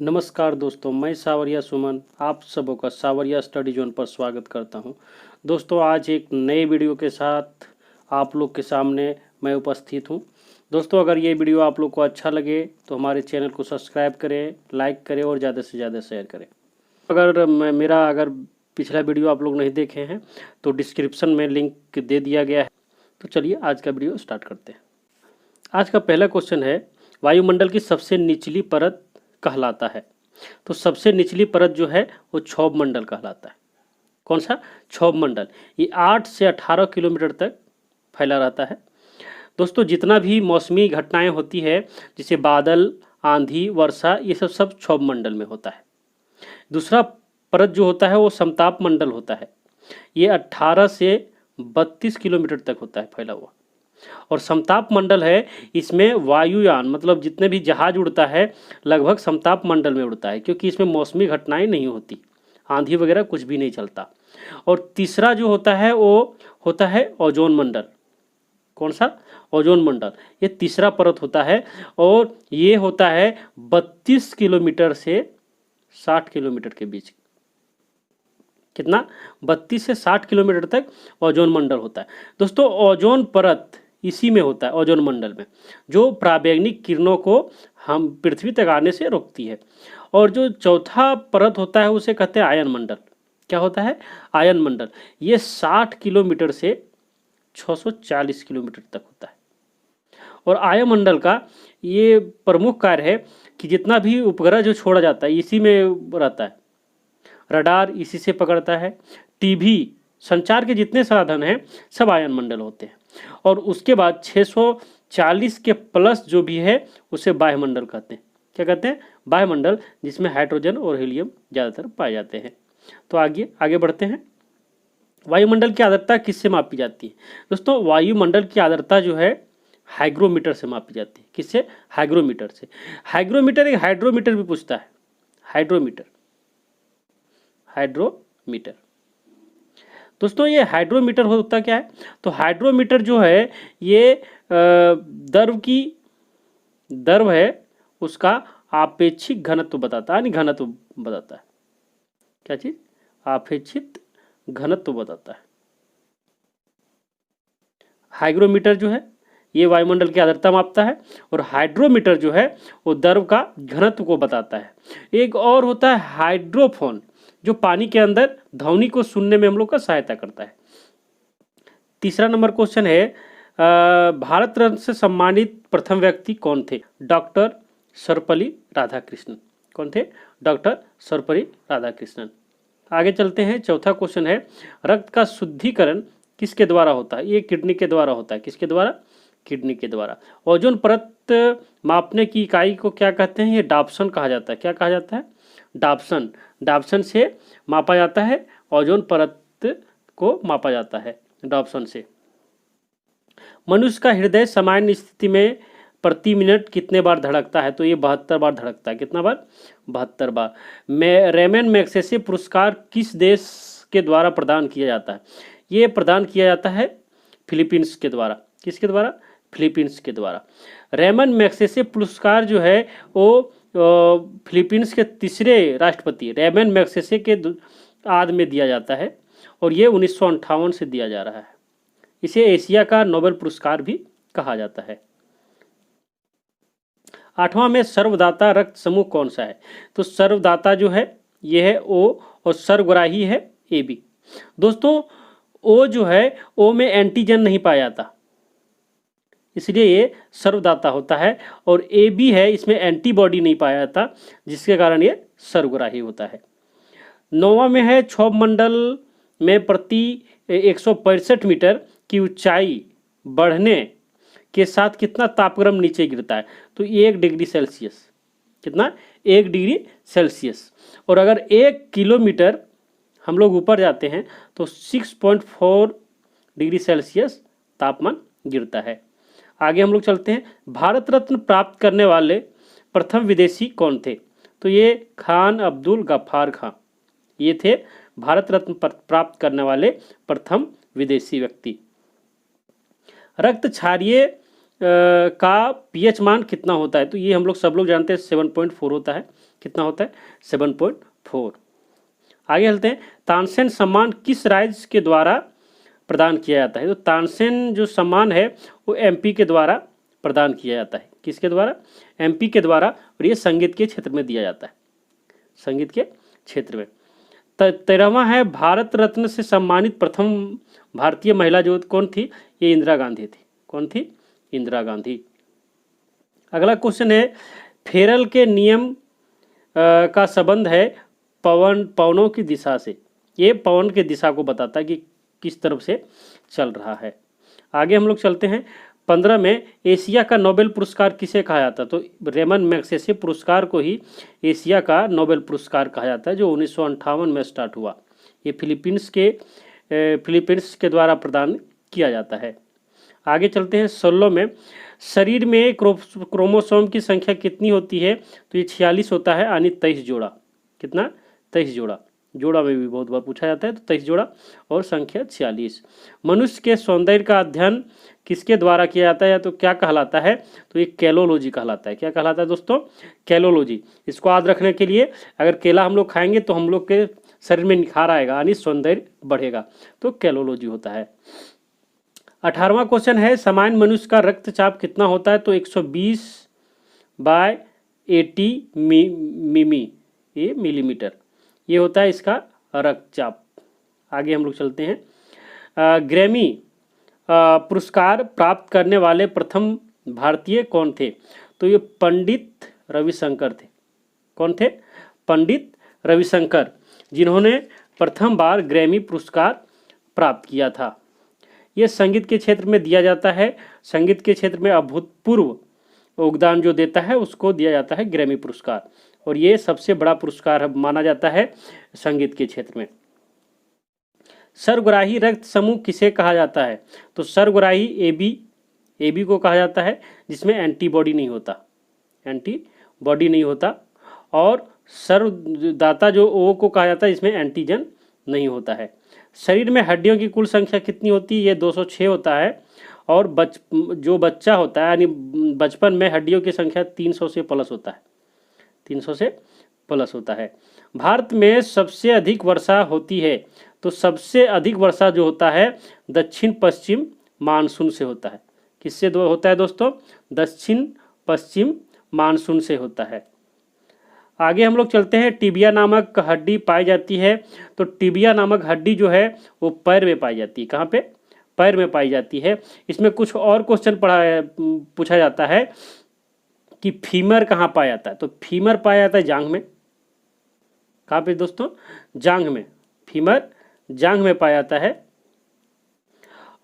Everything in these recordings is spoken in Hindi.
नमस्कार दोस्तों, मैं सावरिया सुमन आप सबों का सावरिया स्टडी जोन पर स्वागत करता हूं। दोस्तों, आज एक नए वीडियो के साथ आप लोग के सामने मैं उपस्थित हूं। दोस्तों, अगर ये वीडियो आप लोग को अच्छा लगे तो हमारे चैनल को सब्सक्राइब करें, लाइक करें और ज़्यादा से ज़्यादा शेयर करें। अगर पिछला वीडियो आप लोग नहीं देखे हैं तो डिस्क्रिप्शन में लिंक दे दिया गया है। तो चलिए आज का वीडियो स्टार्ट करते हैं। आज का पहला क्वेश्चन है, वायुमंडल की सबसे निचली परत कहलाता है। तो सबसे निचली परत जो है वो क्षोभ मंडल कहलाता है। कौन सा? क्षोभ मंडल। ये 8 से 18 किलोमीटर तक फैला रहता है। दोस्तों, जितना भी मौसमी घटनाएं होती है जैसे बादल, आंधी, वर्षा, ये सब क्षोभ मंडल में होता है। दूसरा परत जो होता है वो समताप मंडल होता है। ये 18 से 32 किलोमीटर तक होता है फैला हुआ। और समताप मंडल है, इसमें वायुयान मतलब जितने भी जहाज उड़ता है लगभग समताप मंडल में उड़ता है, क्योंकि इसमें मौसमी घटनाएं नहीं होती, आंधी वगैरह कुछ भी नहीं चलता। और तीसरा जो होता है वो होता है ओजोन मंडल। कौन सा? ओजोन मंडल। ये तीसरा परत होता है और ये होता है 32 किलोमीटर से 60 किलोमीटर के बीच। कितना? 32 से 60 किलोमीटर तक ओजोन मंडल होता है। दोस्तों, ओजोन परत इसी में होता है, ओजोन मंडल में, जो पराबैंगनी किरणों को हम पृथ्वी तक आने से रोकती है। और जो चौथा परत होता है उसे कहते हैं आयन मंडल। क्या होता है? आयन मंडल। ये 60 किलोमीटर से 640 किलोमीटर तक होता है। और आयनमंडल का ये प्रमुख कार्य है कि जितना भी उपग्रह जो छोड़ा जाता है इसी में रहता है। रडार इसी से पकड़ता है। टीवी, संचार के जितने साधन हैं सब आयनमंडल होते हैं। और उसके बाद 640 के प्लस जो भी है उसे वायुमंडल कहते हैं। क्या कहते हैं? वायुमंडल, जिसमें हाइड्रोजन और हीलियम ज़्यादातर पाए जाते हैं। तो आगे बढ़ते हैं। वायुमंडल की आर्द्रता किससे मापी जाती है? दोस्तों, वायुमंडल की आर्द्रता जो है हाइग्रोमीटर से मापी जाती है। किससे? हाइग्रोमीटर से। हाइग्रोमीटर एक हाइड्रोमीटर भी पूछता है। हाइड्रोमीटर दोस्तों, ये हाइड्रोमीटर होता क्या है? तो हाइड्रोमीटर जो है ये द्रव है, उसका आपेक्षिक घनत्व बताता है, यानी घनत्व बताता है। क्या चीज? आपेक्षिक घनत्व बताता है। हाइग्रोमीटर जो है ये वायुमंडल की आर्द्रता मापता है और हाइड्रोमीटर जो है वो द्रव का घनत्व को बताता है। एक और होता है हाइड्रोफोन, जो पानी के अंदर ध्वनि को सुनने में हम लोग का सहायता करता है। तीसरा नंबर क्वेश्चन है, भारत रत्न से सम्मानित प्रथम व्यक्ति कौन थे? डॉक्टर सर्वपल्ली राधाकृष्णन। कौन थे? डॉक्टर सर्वपल्ली राधाकृष्णन। आगे चलते हैं। चौथा क्वेश्चन है, रक्त का शुद्धिकरण किसके द्वारा होता है? ये किडनी के द्वारा होता है। किसके द्वारा? किडनी के द्वारा। ओजोन परत मापने की इकाई को क्या कहते हैं? ये डाप्सन कहा जाता है। क्या कहा जाता है? डाप्सन। डाप्सन से मापा जाता है, ओजोन परत को मापा जाता है डाप्सन से। मनुष्य का हृदय सामान्य स्थिति में प्रति मिनट कितने बार धड़कता है? तो ये 72 बार धड़कता है। कितना बार? 72 बार। रेमन मैग्सेसे पुरस्कार किस देश के द्वारा प्रदान किया जाता है? ये प्रदान किया जाता है फिलीपींस के द्वारा। किसके द्वारा? फिलीपींस के द्वारा। रेमन मैग्सेसे पुरस्कार जो है वो फिलीपींस के तीसरे राष्ट्रपति रेमन मैग्सेसे के आद में दिया जाता है और ये 1958 से दिया जा रहा है। इसे एशिया का नोबेल पुरस्कार भी कहा जाता है। 8वां में सर्वदाता रक्त समूह कौन सा है? तो सर्वदाता जो है ये है O और सर्वग्राही है AB। दोस्तों, O जो है O में एंटीजन नहीं पाया जाता, इसलिए ये सर्वदाता होता है। और AB है, इसमें एंटीबॉडी नहीं पाया जाता, जिसके कारण ये सर्वग्राही होता है। 9वां में है, क्षोभ मंडल में प्रति 165 मीटर की ऊंचाई बढ़ने के साथ कितना तापक्रम नीचे गिरता है? तो 1 डिग्री सेल्सियस। कितना? 1 डिग्री सेल्सियस। और अगर 1 किलोमीटर हम लोग ऊपर जाते हैं तो 6.4 डिग्री सेल्सियस तापमान गिरता है। आगे हम लोग चलते हैं। भारत रत्न प्राप्त करने वाले प्रथम विदेशी कौन थे? तो ये खान अब्दुल गफ्फार खां, ये थे भारत रत्न प्राप्त करने वाले प्रथम विदेशी व्यक्ति। रक्त क्षारीय का पीएच मान कितना होता है? तो ये हम लोग सब लोग जानते हैं 7.4 होता है। कितना होता है? 7.4। आगे चलते हैं, तानसेन सम्मान किस राज्य के द्वारा प्रदान किया जाता है? तो तानसेन जो सम्मान है वो एमपी के द्वारा प्रदान किया जाता है। किसके द्वारा? एमपी के द्वारा। और ये संगीत के क्षेत्र में दिया जाता है, संगीत के क्षेत्र में। 13वां है, भारत रत्न से सम्मानित प्रथम भारतीय महिला जो कौन थी? ये इंदिरा गांधी थी। कौन थी? इंदिरा गांधी। अगला क्वेश्चन है, फेरल के नियम का संबंध है पवनों की दिशा से। ये पवन की दिशा को बताता है कि किस तरफ से चल रहा है। आगे हम लोग चलते हैं, 15 में एशिया का नोबेल पुरस्कार किसे कहा जाता है? तो रेमन मैग्सेसे पुरस्कार को ही एशिया का नोबेल पुरस्कार कहा जाता है, जो 1958 में स्टार्ट हुआ। ये फिलीपींस के द्वारा प्रदान किया जाता है। आगे चलते हैं, 16 में शरीर में क्रोमोसोम की संख्या कितनी होती है? तो ये 46 होता है, यानी 23 जोड़ा। कितना? 23 जोड़ा। जोड़ा में भी बहुत बार पूछा जाता है, तो 23 जोड़ा और संख्या 46। मनुष्य के सौंदर्य का अध्ययन किसके द्वारा किया जाता है? तो क्या कहलाता है? तो ये कैलोलॉजी कहलाता है। क्या कहलाता है दोस्तों? कैलोलॉजी। इसको याद रखने के लिए, अगर केला हम लोग खाएंगे तो हम लोग के शरीर में निखार आएगा, यानी सौंदर्य बढ़ेगा, तो कैलोलॉजी होता है। 18वां क्वेश्चन है, सामान्य मनुष्य का रक्तचाप कितना होता है? तो 120/80 मिलीमीटर ये होता है इसका रक्तचाप। आगे हम लोग चलते हैं, ग्रैमी पुरस्कार प्राप्त करने वाले प्रथम भारतीय कौन थे? तो ये पंडित रविशंकर थे। कौन थे? पंडित रविशंकर, जिन्होंने प्रथम बार ग्रैमी पुरस्कार प्राप्त किया था। ये संगीत के क्षेत्र में दिया जाता है। संगीत के क्षेत्र में अभूतपूर्व योगदान जो देता है उसको दिया जाता है ग्रैमी पुरस्कार, और ये सबसे बड़ा पुरस्कार माना जाता है संगीत के क्षेत्र में। सर्वग्राही रक्त समूह किसे कहा जाता है? तो सर्वग्राही एबी को कहा जाता है, जिसमें एंटीबॉडी नहीं होता, एंटीबॉडी नहीं होता। और सर्वदाता जो ओ को कहा जाता है, इसमें एंटीजन नहीं होता है। शरीर में हड्डियों की कुल संख्या कितनी होती है? ये 206 होता है। और जो बच्चा होता है, यानी बचपन में हड्डियों की संख्या 300 से प्लस होता है, 300 से प्लस होता है। भारत में सबसे अधिक वर्षा होती है? तो सबसे अधिक वर्षा जो होता है दक्षिण पश्चिम मानसून से होता है। किससे होता है दोस्तों? दक्षिण पश्चिम मानसून से होता है। आगे हम लोग चलते हैं, टिबिया नामक हड्डी पाई जाती है। तो टिबिया नामक हड्डी जो है वो पैर में पाई जाती है। कहाँ पे? पैर में पाई जाती है। इसमें कुछ और क्वेश्चन पूछा जाता है कि फीमर कहाँ पाया जाता है? तो फीमर पाया जाता है जांघ में। कहाँ पे दोस्तों? जांघ में। फीमर जांघ में पाया जाता है।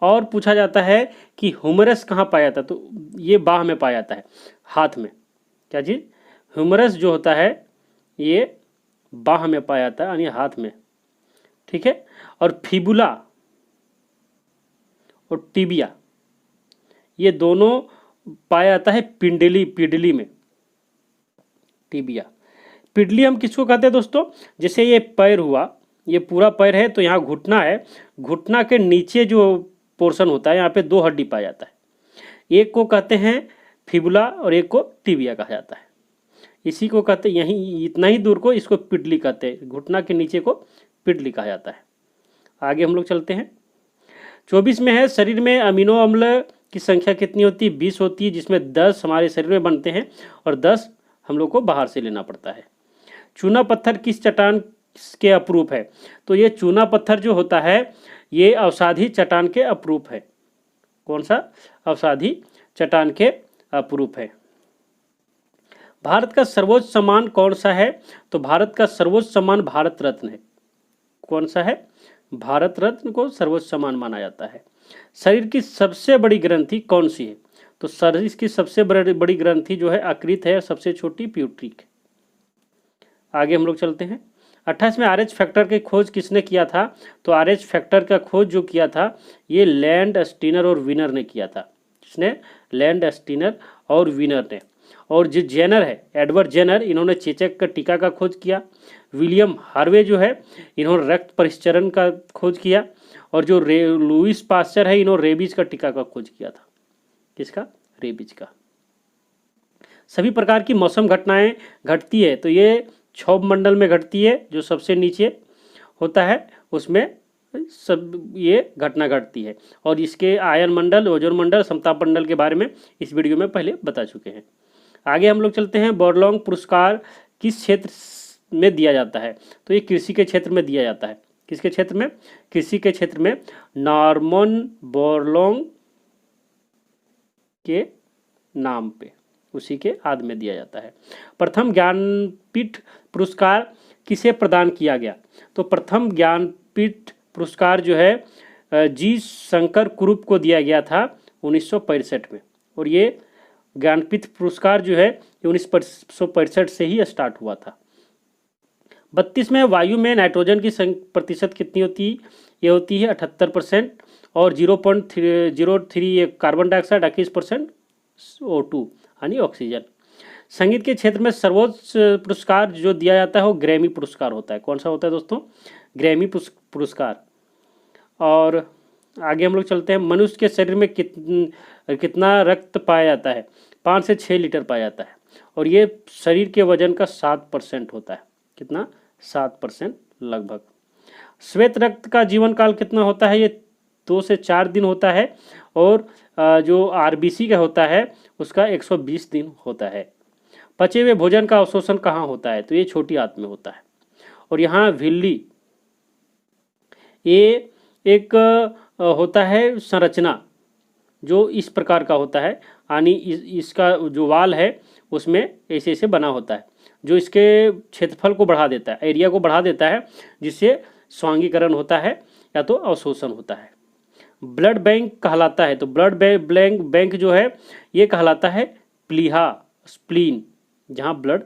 और पूछा जाता है कि ह्यूमरस कहाँ पाया जाता है? तो ये बाह में पाया जाता है, हाथ में। क्या चीज़? ह्यूमरस जो होता है ये बाह में पाया जाता है, यानी हाथ में। ठीक है। और फिबुला और टिबिया ये दोनों पाया जाता है पिंडली में। टिबिया, पिंडली हम किसको कहते हैं दोस्तों? जैसे ये पैर हुआ, ये पूरा पैर है, तो यहाँ घुटना है, घुटना के नीचे जो पोर्शन होता है यहाँ पे 2 हड्डी पाया जाता है। एक को कहते हैं फिबुला और एक को टिबिया कहा जाता है। इसी को कहते हैं, यहीं इतना ही दूर को इसको पिंडली कहते हैं, घुटना के नीचे को पिंडली कहा जाता है। आगे हम लोग चलते हैं, 24 में है, शरीर में अमीनो अम्ल की संख्या कितनी होती है? 20 होती है, जिसमें 10 हमारे शरीर में बनते हैं और 10 हम लोग को बाहर से लेना पड़ता है। चूना पत्थर किस चट्टान के अपरूप है? तो ये चूना पत्थर जो होता है ये अवसादी चट्टान के अपरूप है। कौन सा? अवसादी चट्टान के अपरूप है। भारत का सर्वोच्च सम्मान कौन सा है? तो भारत का सर्वोच्च सम्मान भारत रत्न है। कौन सा है? भारत रत्न को सर्वोच्च सम्मान माना जाता है। शरीर की सबसे बड़ी ग्रंथि कौन सी है? तो शरीर की सबसे बड़ी ग्रंथि जो है अकृत है, सबसे छोटी प्यूट्रिक। आगे हम लोग चलते हैं, 28 में RH फैक्टर की खोज किसने किया था? तो RH फैक्टर का खोज जो किया था ये लैंडस्टीनर और विनर ने किया था। किसने? लैंडस्टीनर और विनर ने। और जो जेनर है, एडवर्ड जेनर, इन्होंने चेचक का टीका का खोज किया। विलियम हार्वे जो है इन्होंने रक्त परिचरण का खोज किया। और जो लुईस पास्चर है इन्होंने रेबीज का टीका का खोज किया था। किसका? रेबीज का। सभी प्रकार की मौसम घटनाएं घटती है तो ये क्षोभ मंडल में घटती है, जो सबसे नीचे होता है उसमें सब ये घटना घटती है। और इसके आयन मंडल, ओजोन मंडल, समताप मंडल के बारे में इस वीडियो में पहले बता चुके हैं। आगे हम लोग चलते हैं, बोरलॉग पुरस्कार किस क्षेत्र में दिया जाता है? तो ये कृषि के क्षेत्र में दिया जाता है। किसके क्षेत्र में? कृषि के क्षेत्र में। नॉर्मन बोरलॉग के नाम पे, उसी के आद में दिया जाता है। प्रथम ज्ञानपीठ पुरस्कार किसे प्रदान किया गया? तो प्रथम ज्ञानपीठ पुरस्कार जो है जी शंकर कुरूप को दिया गया था 1965 में। और ये ज्ञानपीठ पुरस्कार जो है 1965 से ही स्टार्ट हुआ था। 32 में वायु में नाइट्रोजन की प्रतिशत कितनी होती है? ये होती है 78%। और 0.03 कार्बन डाइऑक्साइड, 21% O2 यानी ऑक्सीजन। संगीत के क्षेत्र में सर्वोच्च पुरस्कार जो दिया जाता है वो ग्रैमी पुरस्कार होता है। कौन सा होता है दोस्तों? ग्रैमी पुरस्कार। और आगे हम लोग चलते हैं, मनुष्य के शरीर में कितना रक्त पाया जाता है? 5 से 6 लीटर पाया जाता है। और ये शरीर के वजन का 7% होता है। कितना? 7% लगभग। श्वेत रक्त का जीवन काल कितना होता है? ये 2 से 4 दिन होता है। और जो आरबीसी का होता है उसका 120 दिन होता है। पचे हुए भोजन का अवशोषण कहाँ होता है? तो ये छोटी आंत में होता है। और यहाँ विल्ली, ये एक होता है संरचना जो इस प्रकार का होता है, यानी इसका जो वाल है उसमें ऐसे ऐसे बना होता है, जो इसके क्षेत्रफल को बढ़ा देता है, एरिया को बढ़ा देता है, जिससे स्वांगीकरण होता है या तो अवशोषण होता है। ब्लड बैंक कहलाता है, तो ब्लड बैंक जो है ये कहलाता है प्लीहा, स्प्लीन, जहाँ ब्लड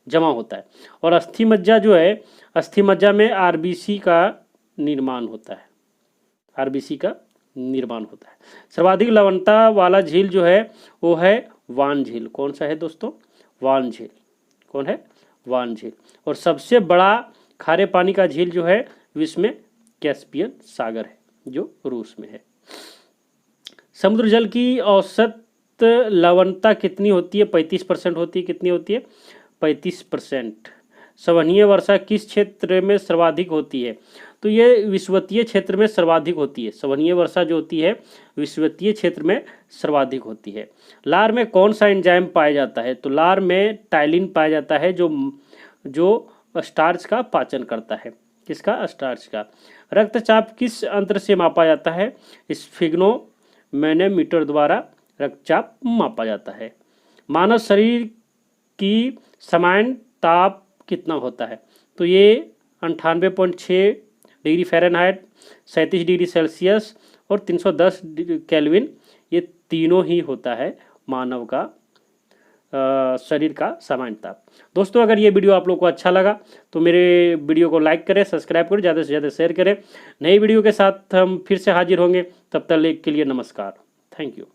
जमा होता है। और अस्थि मज्जा जो है, अस्थि मज्जा में आरबीसी का निर्माण होता है, आरबीसी का निर्माण होता है। सर्वाधिक लवणता वाला झील जो है वो है वान झील। कौन सा है दोस्तों? वान झील। कौन है? वान झील। और सबसे बड़ा खारे पानी का झील जो है विश्व में कैस्पियन सागर है, जो रूस में है। समुद्र जल की औसत लवणता कितनी होती है? 35% होती है। कितनी होती है? 35%। संवहनीय वर्षा किस क्षेत्र में सर्वाधिक होती है? तो ये विषुवतीय क्षेत्र में सर्वाधिक होती है। संवहनीय वर्षा जो होती है विषुवतीय क्षेत्र में सर्वाधिक होती है। लार में कौन सा एंजाइम पाया जाता है? तो लार में टाइलिन पाया जाता है, जो स्टार्च का पाचन करता है। किसका? स्टार्च का। रक्तचाप किस यंत्र से मापा जाता है? स्फिग्नोमेनोमीटर द्वारा रक्तचाप मापा जाता है। मानव शरीर की सामान्य ताप कितना होता है? तो ये 98.6 डिग्री फ़ारेनहाइट, 37 डिग्री सेल्सियस और 310 केल्विन, ये तीनों ही होता है मानव का शरीर का सामान्य ताप। दोस्तों, अगर ये वीडियो आप लोग को अच्छा लगा तो मेरे वीडियो को लाइक करें, सब्सक्राइब करें, ज़्यादा से ज़्यादा शेयर करें। नई वीडियो के साथ हम फिर से हाजिर होंगे। तब तक के लिए नमस्कार। Thank you.